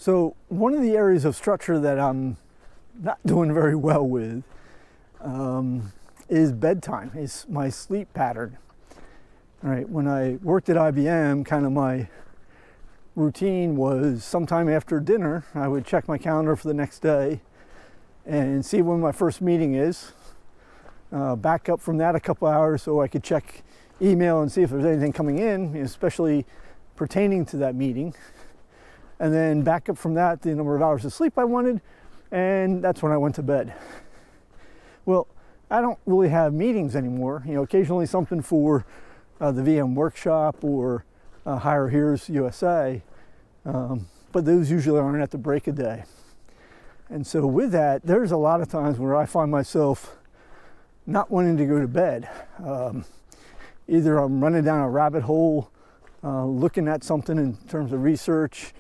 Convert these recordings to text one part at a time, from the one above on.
So one of the areas of structure that I'm not doing very well with is bedtime, is my sleep pattern. All right, when I worked at IBM, kind of my routine was sometime after dinner, I would check my calendar for the next day and see when my first meeting is. Back up from that a couple hours so I could check email and see if there's anything coming in, especially pertaining to that meeting. And then back up from that the number of hours of sleep I wanted, and that's when I went to bed. Well, I don't really have meetings anymore. Occasionally something for the VM workshop or Hire Here's USA, but those usually aren't at the break of day. And so with that, there's a lot of times where I find myself not wanting to go to bed. Either I'm running down a rabbit hole, looking at something in terms of research,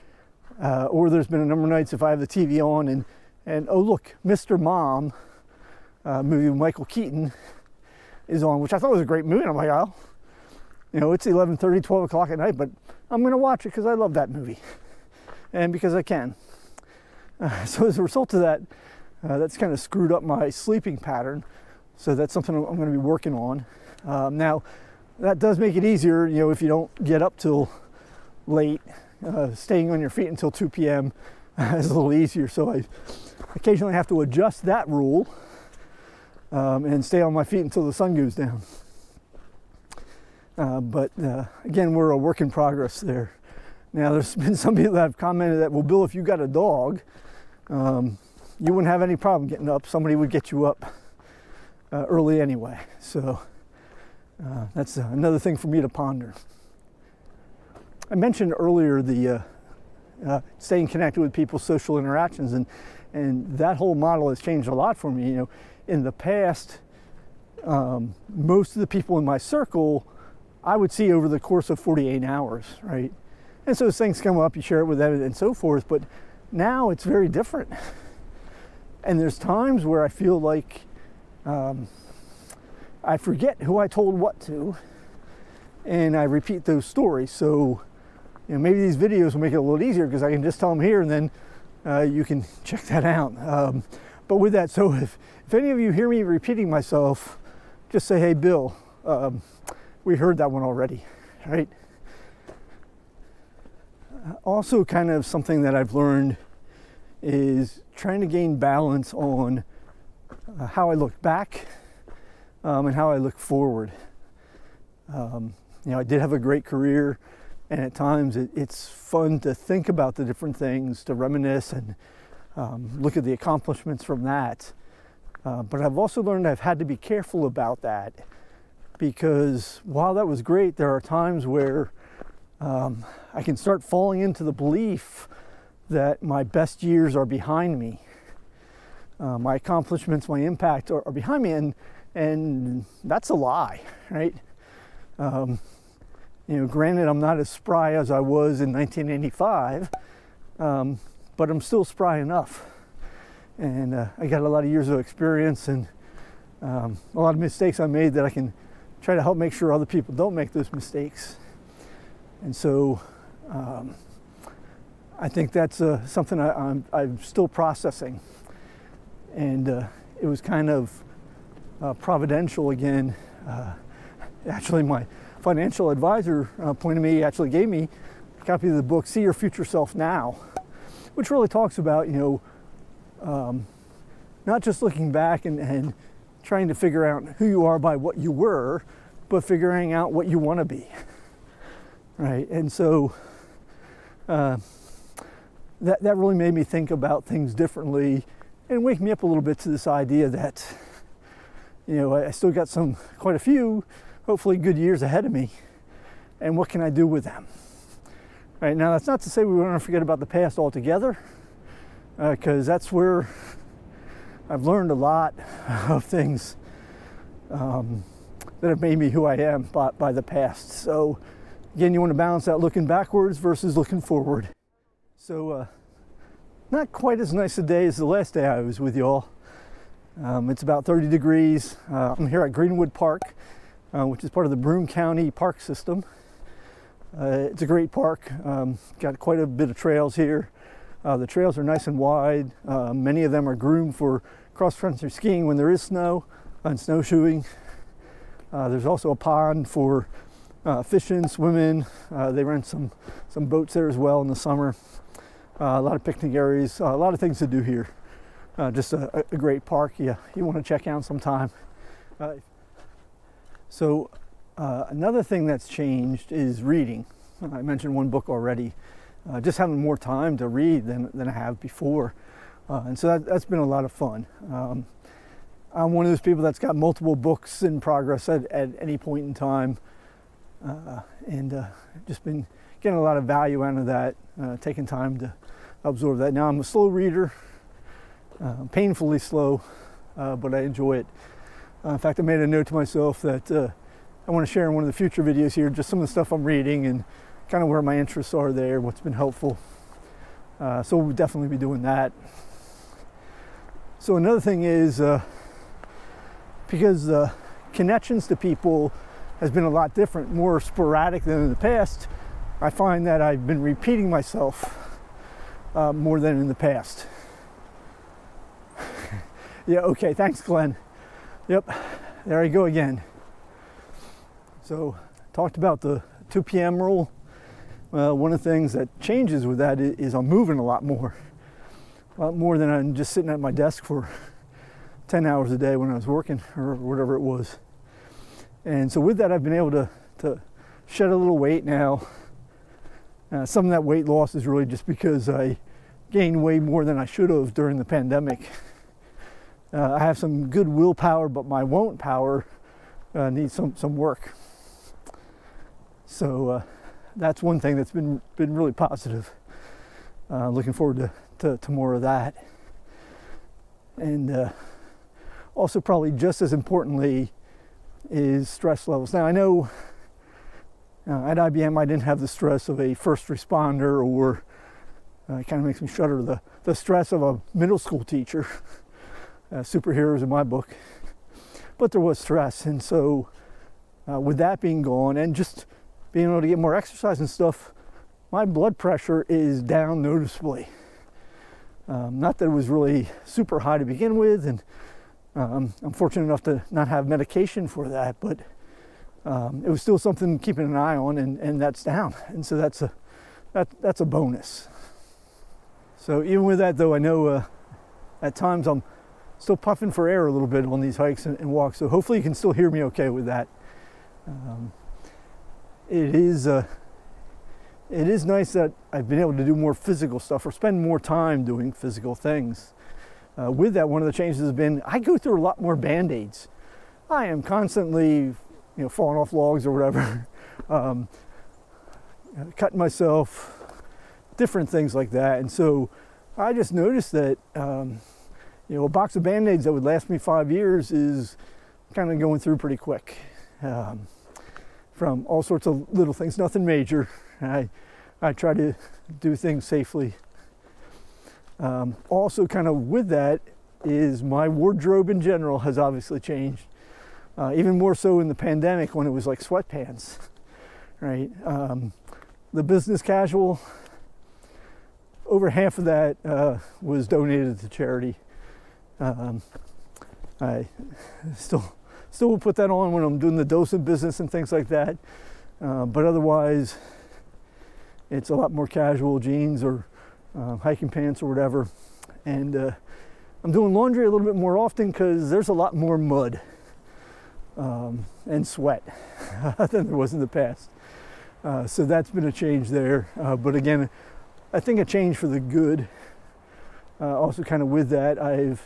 or there's been a number of nights if I have the TV on and oh look, Mr. Mom, movie with Michael Keaton is on, which I thought was a great movie. And I'm like, oh, it's 11:30, 12 o'clock at night, but I'm going to watch it because I love that movie and because I can. So as a result of that, that's kind of screwed up my sleeping pattern. So that's something I'm going to be working on. Now, that does make it easier, if you don't get up till late. Staying on your feet until 2 p.m. is a little easier. So I occasionally have to adjust that rule and stay on my feet until the sun goes down. But again, we're a work in progress there. Now, there's been some people that have commented that, well, Bill, if you got a dog, you wouldn't have any problem getting up. Somebody would get you up early anyway. So that's another thing for me to ponder. I mentioned earlier the staying connected with people, social interactions, and that whole model has changed a lot for me. In the past, most of the people in my circle I would see over the course of 48 hours, right? And so as things come up, you share it with them and so forth, but now it's very different. And there's times where I feel like I forget who I told what to, and I repeat those stories. So maybe these videos will make it a little easier because I can just tell them here and then you can check that out. But with that, so if any of you hear me repeating myself, just say, hey, Bill, we heard that one already, right? Also, kind of something that I've learned is trying to gain balance on how I look back and how I look forward. I did have a great career, and at times it's fun to think about the different things, to reminisce and look at the accomplishments from that. But I've also learned I've had to be careful about that, because while that was great, there are times where I can start falling into the belief that my best years are behind me. My accomplishments, my impact are behind me, and that's a lie, right? Granted, I'm not as spry as I was in 1985, but I'm still spry enough. And I got a lot of years of experience and a lot of mistakes I made that I can try to help make sure other people don't make those mistakes. And so I think that's something I'm still processing. And it was kind of providential again. Actually, my financial advisor actually gave me a copy of the book, See Your Future Self Now, which really talks about, not just looking back and trying to figure out who you are by what you were, but figuring out what you want to be, right? And so that really made me think about things differently and wake me up a little bit to this idea that, I still got quite a few, hopefully good years ahead of me, and what can I do with them? Right, now, that's not to say we want to forget about the past altogether, because that's where I've learned a lot of things that have made me who I am by the past. So again, you want to balance that looking backwards versus looking forward. So not quite as nice a day as the last day I was with y'all. It's about 30 degrees. I'm here at Greenwood Park, which is part of the Broome County Park System. It's a great park. Got quite a bit of trails here. The trails are nice and wide. Many of them are groomed for cross-country skiing when there is snow and snowshoeing. There's also a pond for fishing, swimming. They rent some boats there as well in the summer. A lot of picnic areas, a lot of things to do here. Just a great park you want to check out sometime. Another thing that's changed is reading. I mentioned one book already. Just having more time to read than I have before. And so that's been a lot of fun. I'm one of those people that's got multiple books in progress at any point in time. Just been getting a lot of value out of that, taking time to absorb that. Now I'm a slow reader, painfully slow, but I enjoy it. In fact, I made a note to myself that I want to share in one of the future videos here just some of the stuff I'm reading and kind of where my interests are there, what's been helpful. So we'll definitely be doing that. So another thing is, because connections to people has been a lot different, more sporadic than in the past, I find that I've been repeating myself more than in the past. Yeah, okay, thanks, Glenn. Yep, there I go again. So, talked about the 2 p.m. rule. One of the things that changes with that is I'm moving a lot more than I'm just sitting at my desk for 10 hours a day when I was working or whatever it was. And so with that, I've been able to shed a little weight now. Some of that weight loss is really just because I gained way more than I should have during the pandemic. I have some good willpower, but my won't power needs some work. So that's one thing that's been really positive. Looking forward to more of that. And also probably just as importantly is stress levels. Now I know at IBM I didn't have the stress of a first responder, or it kind of makes me shudder, the stress of a middle school teacher. Superheroes in my book. But there was stress, and so with that being gone and just being able to get more exercise and stuff, my blood pressure is down noticeably. Not that it was really super high to begin with, and I'm fortunate enough to not have medication for that, but it was still something keeping an eye on, and that's down, and so that's a bonus. So even with that though, I know at times I'm still puffing for air a little bit on these hikes and walks, so hopefully you can still hear me okay with that. It is nice that I've been able to do more physical stuff or spend more time doing physical things. With that, one of the changes has been I go through a lot more Band-Aids. I am constantly, falling off logs or whatever, cutting myself, different things like that. And so I just noticed that a box of Band-Aids that would last me 5 years is kind of going through pretty quick. From all sorts of little things, nothing major. I try to do things safely. Also kind of with that is my wardrobe in general has obviously changed. Even more so in the pandemic when it was like sweatpants, right? The business casual, over half of that was donated to charity. I still will put that on when I'm doing the docent business and things like that. But otherwise, it's a lot more casual, jeans or hiking pants or whatever. And I'm doing laundry a little bit more often because there's a lot more mud and sweat than there was in the past. So that's been a change there. But again, I think a change for the good. Also kind of with that, I've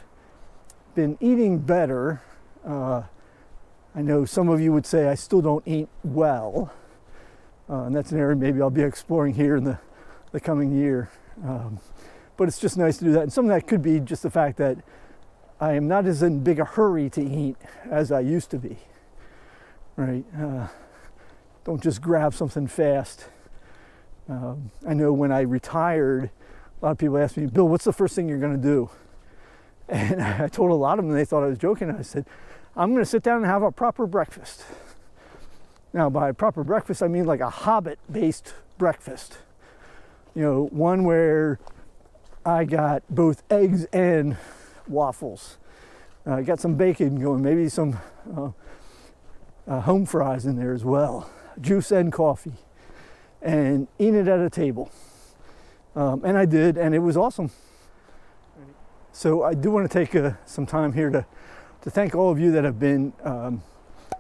been eating better. I know some of you would say I still don't eat well. And that's an area maybe I'll be exploring here in the coming year. But it's just nice to do that. And some of that could be just the fact that I am not as in big a hurry to eat as I used to be, right? Don't just grab something fast. I know when I retired, a lot of people asked me, Bill, what's the first thing you're going to do? And I told a lot of them, and they thought I was joking. I said, I'm going to sit down and have a proper breakfast. Now, by proper breakfast, I mean like a Hobbit-based breakfast. One where I got both eggs and waffles. I got some bacon going, maybe some home fries in there as well. Juice and coffee, and eating it at a table. And I did, and it was awesome. So I do want to take some time here to thank all of you that have been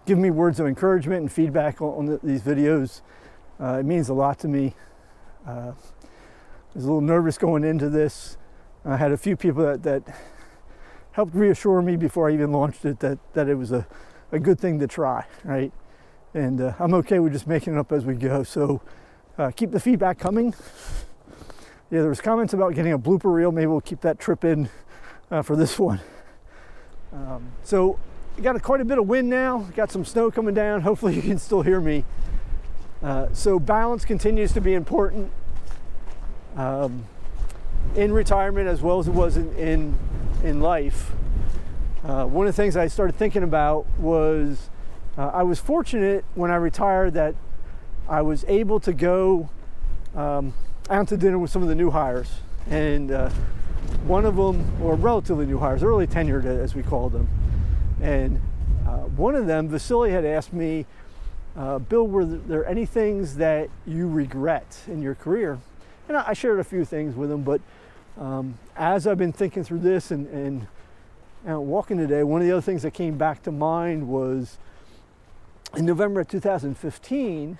giving me words of encouragement and feedback on these videos. It means a lot to me. I was a little nervous going into this. I had a few people that helped reassure me before I even launched it that it was a good thing to try, right? And I'm okay with just making it up as we go. So keep the feedback coming. Yeah, there was comments about getting a blooper reel. Maybe we'll keep that trip in for this one. So we got quite a bit of wind now. Got some snow coming down. Hopefully you can still hear me. So balance continues to be important in retirement as well as it was in life. One of the things I started thinking about was I was fortunate when I retired that I was able to go out to dinner with some of the new hires, and one of them, or relatively new hires, early tenured as we called them, and one of them, Vasily, had asked me, Bill, were there any things that you regret in your career? And I shared a few things with him, but as I've been thinking through this and walking today, one of the other things that came back to mind was in November of 2015,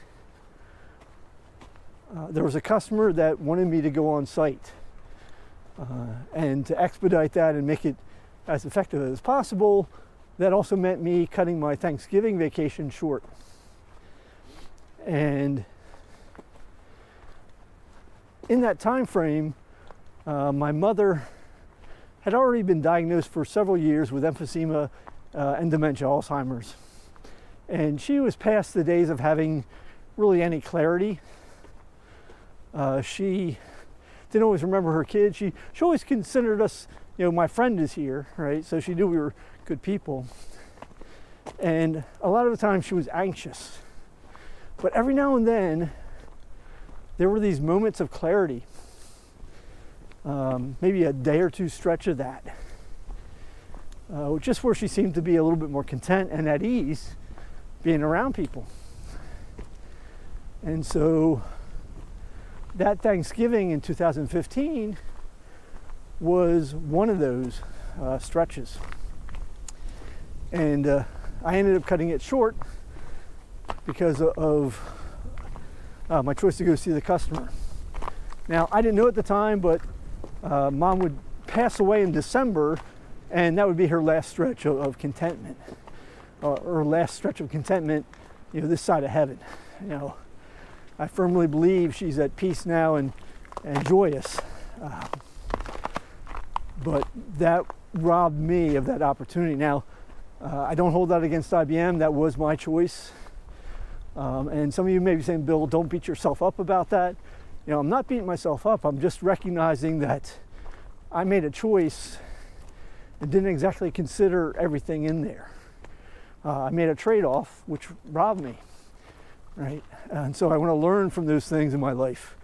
there was a customer that wanted me to go on site, and to expedite that and make it as effective as possible, that also meant me cutting my Thanksgiving vacation short. And in that time frame, my mother had already been diagnosed for several years with emphysema and dementia, Alzheimer's. And she was past the days of having really any clarity. She didn't always remember her kids. She always considered us, you know, my friend is here, right? So she knew we were good people. And a lot of the time she was anxious. But every now and then, there were these moments of clarity. Maybe a day or two stretch of that. Just where she seemed to be a little bit more content and at ease being around people. And so that Thanksgiving in 2015 was one of those stretches. And I ended up cutting it short because of my choice to go see the customer. Now, I didn't know at the time, but Mom would pass away in December, and that would be her last stretch of contentment, or last stretch of contentment, you know, this side of heaven. You know, I firmly believe she's at peace now and joyous. But that robbed me of that opportunity. Now, I don't hold that against IBM. That was my choice. And some of you may be saying, Bill, don't beat yourself up about that. You know, I'm not beating myself up. I'm just recognizing that I made a choice and didn't exactly consider everything in there. I made a trade-off, which robbed me, right? And so I want to learn from those things in my life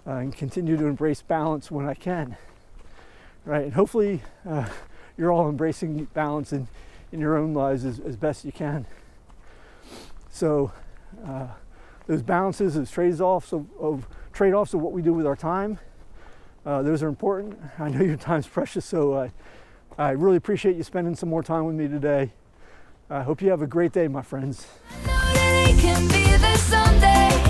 and continue to embrace balance when I can, right? And hopefully you're all embracing balance in your own lives as best you can. So those balances, those trade-offs of what we do with our time, those are important. I know your time's precious, so I really appreciate you spending some more time with me today. I hope you have a great day, my friends. I know that it can be there someday.